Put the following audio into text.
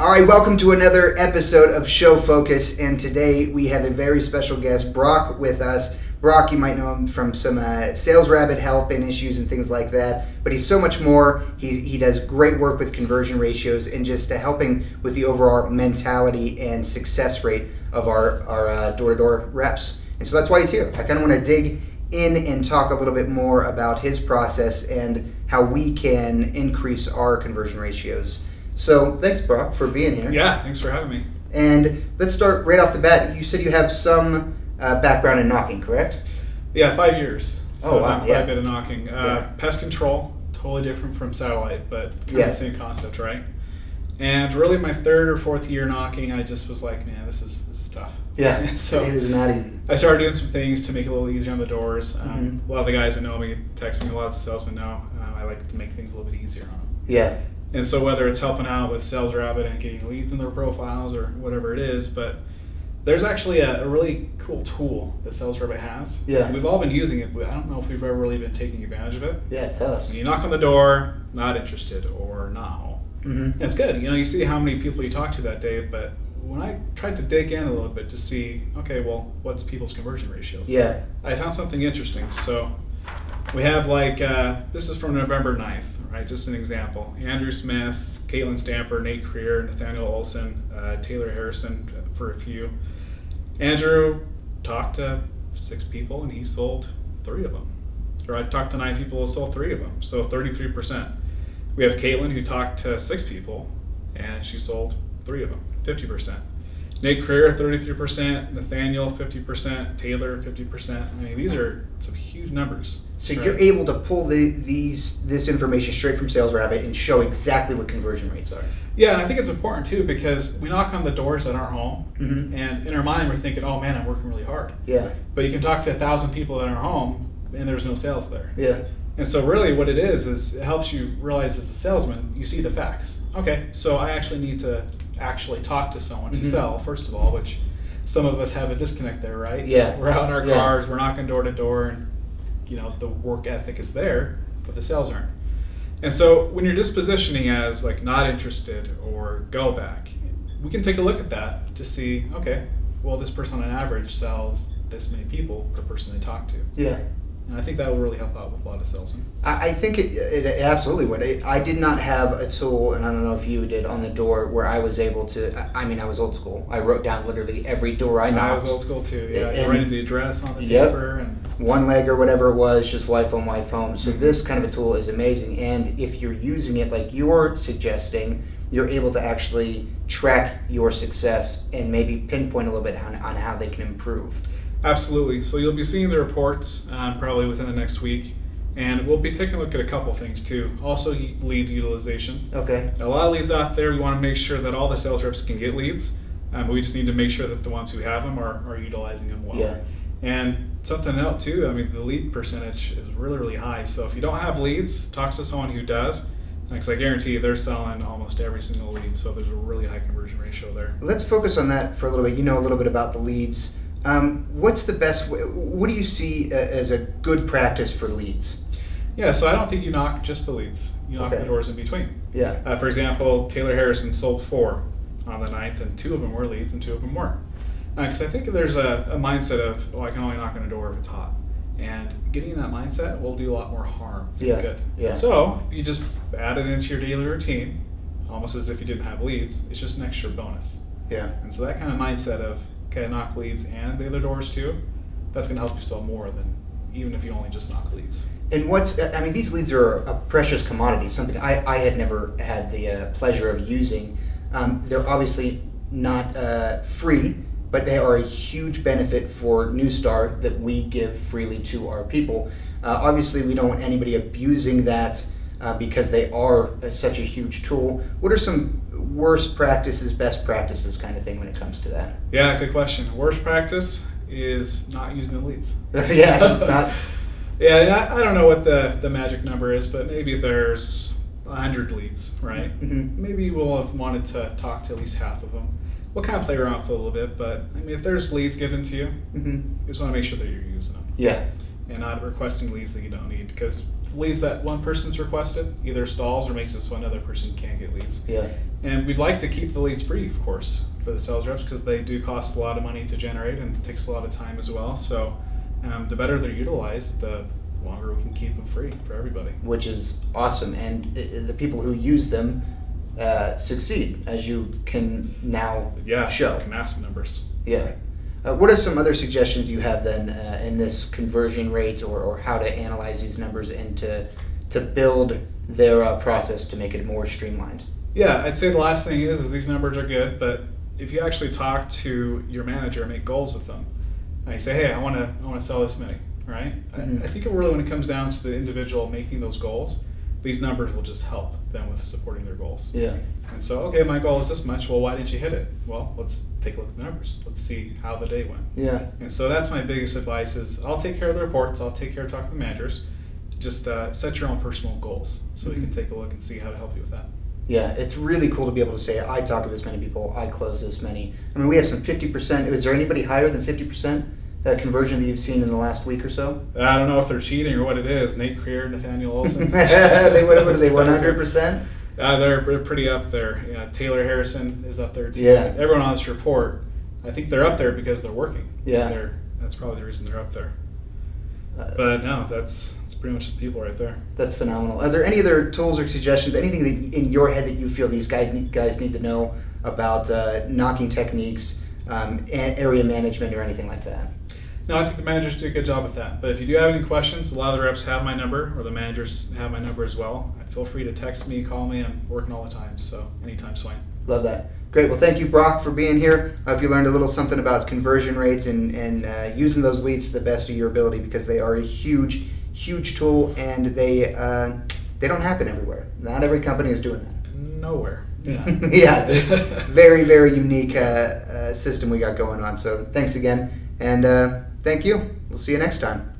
All right, welcome to another episode of Show Focus, and today we have a very special guest, Brock, with us. Brock, you might know him from some Sales Rabbit help and issues and things like that, but he's so much more. He does great work with conversion ratios and just helping with the overall mentality and success rate of our door-to-door reps. And so that's why he's here. I kind of want to dig in and talk a little bit more about his process and how we can increase our conversion ratios. So thanks, Brock, for being here. Yeah, thanks for having me. And let's start right off the bat. You said you have some background in knocking, correct? Yeah, 5 years. So wow, I've done quite a bit of knocking. Pest control, totally different from satellite, but kind of the same concept, right? And really my third or fourth year knocking, I just was like, man, this is tough. Yeah, so it is not easy. I started doing some things to make it a little easier on the doors. Mm-hmm. A lot of the guys that know me text me, a lot of salesmen know I like to make things a little bit easier on them. Yeah. And so whether it's helping out with Sales Rabbit and getting leads in their profiles or whatever it is, but there's actually a really cool tool that Sales Rabbit has. Yeah. We've all been using it, but I don't know if we've ever really been taking advantage of it. Yeah, tell us. When you knock on the door, not interested or no. Mm-hmm. And it's good. You know, you see how many people you talk to that day, but when I tried to dig in a little bit to see, okay, well, what's people's conversion ratios? Yeah. I found something interesting. So we have this is from November 9th, right? Just an example. Andrew Smith, Caitlin Stamper, Nate Creer, Nathaniel Olson, Taylor Harrison, for a few. Andrew talked to 6 people and he sold 3 of them. Or I talked to 9 people and sold 3 of them, so 33%. We have Caitlin who talked to 6 people and she sold 3 of them, 50%. Nate Creer, 33%, Nathaniel, 50%, Taylor, 50%. I mean, these are some huge numbers. So right? you're able to pull this information straight from Sales Rabbit and show exactly what conversion rates are. Yeah, and I think it's important too because we knock on the doors at our home, Mm-hmm. and in our mind we're thinking, "Oh man, I'm working really hard." Yeah. But you can talk to 1,000 people in our home, and there's no sales there. Yeah. And so really, what it is it helps you realize as a salesman, you see the facts. Okay, so I actually need to actually talk to someone to Mm-hmm. sell, first of all, which some of us have a disconnect there, right? Yeah. We're out in our Yeah. cars, we're knocking door to door, and the work ethic is there, but the sales aren't. And so when you're dispositioning as like not interested or go back, we can take a look at that to see, okay, well, this person on average sells this many people per person they talk to. Yeah. And I think that will really help out with a lot of salesmen. I think it absolutely would. I did not have a tool, and I don't know if you did, on the door where I was able to, I mean, I was old school. I wrote down literally every door I knocked. I was old school too, yeah. And- You're writing the address on the Yep. paper. And One leg or whatever it was, just wife home, wife home. So Mhm. this kind of a tool is amazing. And if you're using it like you're suggesting, you're able to actually track your success and maybe pinpoint a little bit on how they can improve. Absolutely. So you'll be seeing the reports probably within the next week. And we'll be taking a look at a couple things too. Also lead utilization. Okay. A lot of leads out there, we want to make sure that all the sales reps can get leads. But we just need to make sure that the ones who have them are utilizing them well. Yeah. And something else too, I mean, the lead percentage is really, really high. So if you don't have leads, talk to someone who does, because I guarantee you they're selling almost every single lead. So there's a really high conversion ratio there. Let's focus on that for a little bit. You know a little bit about the leads. What's the best way? What do you see as a good practice for leads? Yeah, so I don't think you knock just the leads. You knock Okay. the doors in between. Yeah. For example, Taylor Harrison sold 4 on the 9th, and 2 of them were leads and 2 of them weren't. Because I think there's a mindset of, I can only knock on a door if it's hot. And getting in that mindset will do a lot more harm than Yeah, good. yeah. So you just add it into your daily routine, almost as if you didn't have leads. It's just an extra bonus. Yeah. And so that kind of mindset of, okay, I knock leads and the other doors too, that's going to help you sell more than even if you only just knock leads. And these leads are a precious commodity, something I had never had the pleasure of using. They're obviously not free, but they are a huge benefit for Neustar that we give freely to our people. Obviously, we don't want anybody abusing that because they are such a huge tool. What are some worst practices, best practices kind of thing when it comes to that? Yeah, good question. Worst practice is not using the leads. Yeah, it's not. Yeah, and I don't know what the magic number is, but maybe there's 100 leads, right? Mhm. Maybe we'll have wanted to talk to at least half of them. We'll kind of play around with it a little bit, but I mean, if there's leads given to you, Mhm. you just want to make sure that you're using them Yeah. and not requesting leads that you don't need. Because leads that one person's requested either stalls or makes it so another person can't get leads. Yeah. And we'd like to keep the leads free, of course, for the sales reps because they do cost a lot of money to generate and it takes a lot of time as well. So the better they're utilized, the longer we can keep them free for everybody. Which is awesome, and the people who use them succeed, as you can now show. Massive numbers. Yeah. What are some other suggestions you have then in this conversion rates or how to analyze these numbers and to build their process to make it more streamlined? Yeah, I'd say the last thing is these numbers are good, but if you actually talk to your manager and make goals with them, and you say, hey, I want to sell this many, right? Mm-hmm. I think really when it comes down to the individual making those goals, these numbers will just help them with supporting their goals. Yeah. And so, okay, my goal is this much. Well, why didn't you hit it? Well, let's take a look at the numbers. Let's see how the day went. Yeah. And so that's my biggest advice is I'll take care of the reports. I'll take care of talking to the managers. Just set your own personal goals so we can take a look and see how to help you with that. Yeah, it's really cool to be able to say, I talk to this many people, I close this many. I mean, we have some 50%. Is there anybody higher than 50% conversion that you've seen in the last week or so? I don't know if they're cheating or what it is. Nate Creer, Nathaniel Olson. What is they, 100%? They're pretty up there. Yeah, Taylor Harrison is up there too. Yeah. Everyone on this report, I think they're up there because they're working. Yeah. That's probably the reason they're up there. But no, that's pretty much the people right there. That's phenomenal. Are there any other tools or suggestions, anything that in your head that you feel these guys need to know about knocking techniques, area management, or anything like that? No, I think the managers do a good job with that. But if you do have any questions, a lot of the reps have my number, or the managers have my number as well. Feel free to text me, call me. I'm working all the time, so anytime, Swain. Love that. Great. Well, thank you, Brock, for being here. I hope you learned a little something about conversion rates and using those leads to the best of your ability, because they are a huge, huge tool, and they don't happen everywhere. Not every company is doing that. Nowhere. Yeah. Yeah. Very, very unique system we got going on. So thanks again, and thank you. We'll see you next time.